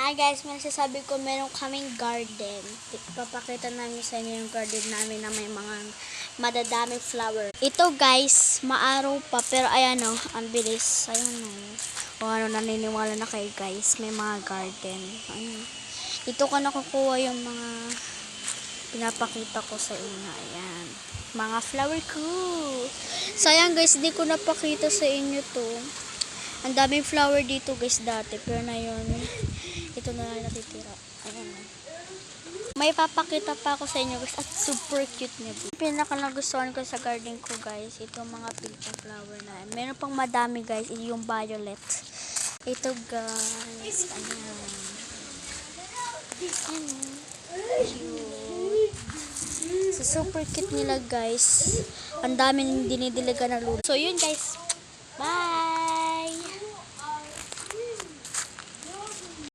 Hi guys, may sasabi ko meron kaming garden. Papakita namin sa inyo yung garden namin na may mga madadaming flower. Ito guys, maaraw pa pero ayan o, ang bilis. Ayan o. O ano, naniniwala na kayo guys, may mga garden. Ayan. Dito ko nakukuha yung mga pinapakita ko sa inyo. Ayan. Mga flower ko. Sayang guys, di ko napakita sa inyo to. Ang daming flower dito guys dati, pero na yun. Ito na lang natitira. Ayan na. May papakita pa ako sa inyo guys at super cute niya. Pinaka nagustuhan ko sa garden ko guys, itong mga pink flower na. Meron pang madami guys, yung violet. Ito guys, ayan. Cute. So super cute nila guys. Ang daming dinidiligan na lulo. So yun guys.